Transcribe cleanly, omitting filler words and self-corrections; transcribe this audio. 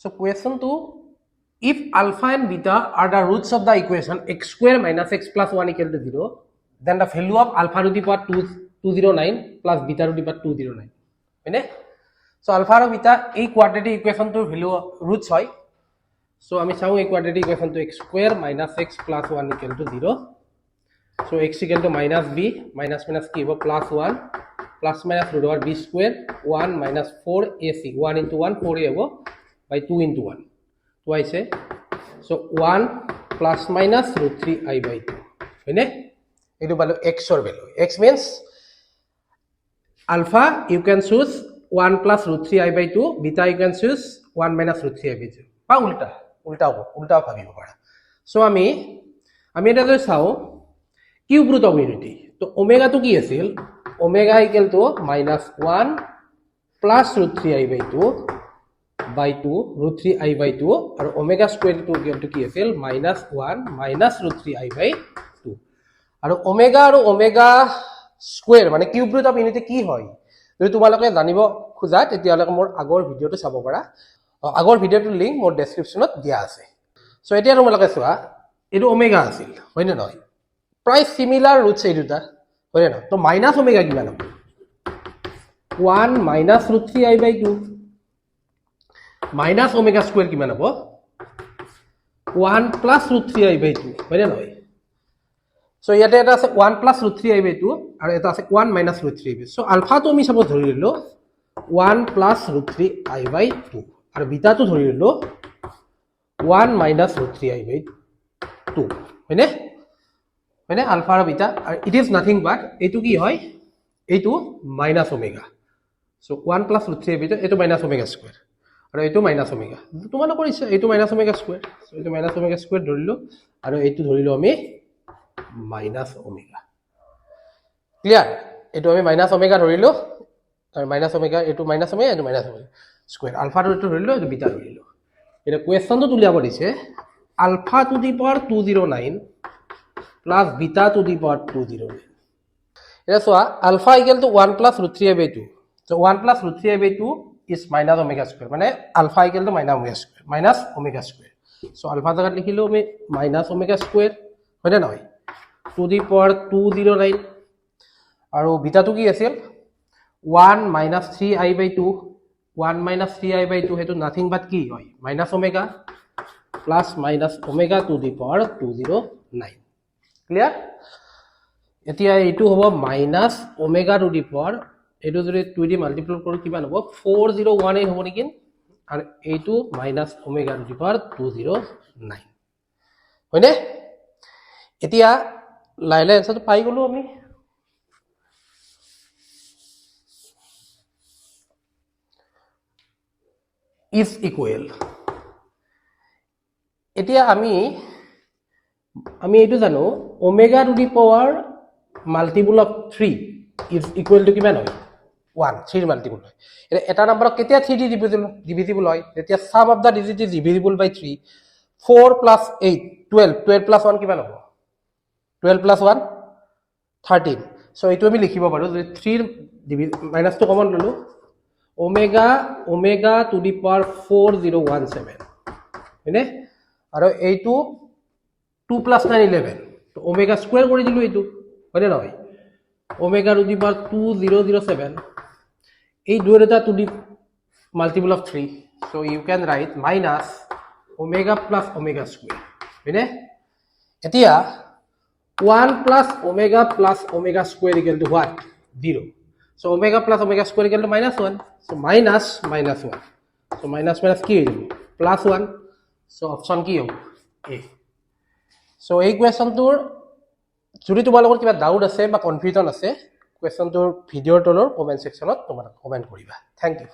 So question 2, if alpha and beta are the roots of the equation x square minus x plus 1 equal to 0, then the value of alpha to the power 209 plus beta to the power 209. Okay? So alpha and beta এই quadratic equation to value roots হয়. So আমি চাও এই quadratic equation to x square minus x plus 1 equal to 0. So x equal to minus b minus কি হ'ব plus 1 plus minus root over b square 1 minus 4ac 1 into 1 4a হ'ব by 2 into 1 twice a. So 1 plus minus root 3i by 2 হয়নে এটো পালো x or value. X means alpha you can choose 1 plus root 3i by 2, beta you can choose 1 minus root 3i by 2 বা উল্টা ভাবিব পাৰা. So আমি এটা যদি চাও কিউব root of unity তো ওমেগা তো কি আছিল omega equal to minus 1 plus root 3i by 2 by 2 root 3i by 2 আৰু omega square to equal to কি আছিল minus 1 minus root 3i by 2 আৰু omega square মানে কিউব root of unity কি হয় যদি তোমালোকে জানিব খুজা তেতিয়ালে মোৰ আগৰ ভিডিওটো চাব পাৰা আগৰ ভিডিওটোৰ লিংক মোৰ ডেসক্ৰিপচনত দিয়া আছে সো এতিয়া তোমালোকে চোৱা এটো omega আছিল হয়নে নহয় প্ৰায় সিমিলাৰ roots এই দুটা হয়নে নহয় তো মাইনাস omega কিমান হ'ব 1 minus root 3i by 2 minus omega square কিমান হ'ব 1 plus root 3i by 2 হয়নে নহয় সো ইয়াতে এটা আছে 1 plus root 3i by 2 আৰু এটা আছে 1 minus root 3i by 2 so alpha তো আমি সব ধৰি ললো 1 plus root 3i by 2 আৰু বিটা তো ধৰি ললো 1 minus root 3i by 2 হয়নে আলফা আৰু বিটা আৰু ইট ইজ নাথিং বাট এটো কি হয় এইটো minus omega so 1 plus root 3i by 2 এটো minus omega square আৰু এটো মাইনাস ওমেগা তোমালোকৰ ইচ্ছা এটো মাইনাস ওমেগা স্কয়াৰ সো এটো মাইনাস ওমেগা স্কয়াৰ ধৰিলো আৰু এটো ধৰিলো আমি মাইনাস ওমেগা ক্লিয়াৰ এটো আমি মাইনাস ওমেগা ধৰিলো আৰু মাইনাস ওমেগা এটো মাইনাস ওমেগা এটো মাইনাস ওমেগা স্কয়াৰ আলফা টো ধৰিলো এটো বিটা ধৰিলো এটা কোৱেশ্চনটো তুলিয়াব দিছে alpha to the power 209 plus beta to the power 209 এটা চোৱা alpha equal to 1 plus root 3i by 2 so 1 plus root 3i by 2 is minus omega square মানে alpha equal to minus omega square so alpha জায়গাত লিখিলো আমি minus omega square হয়নে নহয় to the power 209 আৰু beta তো কি আছিল 1 minus 3i by 2 1 minus 3i by 2 হেতু নাথিং বাট কি হয় minus omega plus minus omega to the power 209 clear এতিয়া এটো হ'ব minus omega to the power এটো যদি 2 দি মাল্টিপ্লাই কৰো কিমান হ'ব 4018 হ'ব নেকি আৰু এইটো minus omega two the power 209 হয়নে এতিয়া লাইলা এনসারটো পাই গলো আমি is equal এতিয়া আমি এইটো জানো omega two the power multiple of 3 is equal to কিমান হয় 1 3 মাল্টিপল হয় এটা নাম্বারক কেতিয়া 3 দি ডিভিজিবল হয় তেতিয়া sum of the digit is divisible by 3 4 plus 8 12 plus 1 কিমান হ'ব 12 plus 1 13 সো এইটো আমি লিখিব পাৰো যদি 3 মাইনাস টো কমন ললো ওমেগা টু দি পাৱাৰ 4017 হয়নে আৰু এইটো 2 plus 9 11 তো ওমেগা স্কয়াৰ কৰি দিলো এইটো হয়নে নহয় omega to the power 2007 এই দুইৰ এটা to the multiple of 3 so you can write minus omega plus omega square হয়নে এতিয়া 1 plus omega square equal to what 0 so omega plus omega square equal to minus 1 so minus 1 so minus কি হৈ যাব plus 1 so option কি হ'ব a so এই কোৱেশ্চনটোৰ যদি তোমালোকৰ কিবা ডাউট আছে বা কনফিউজন আছে কোৱেশ্চনটোৰ ভিডিওৰ তলৰ কমেন্ট সেকশনত তোমালোকে কমেন্ট কৰিবা থ্যাংক ইউ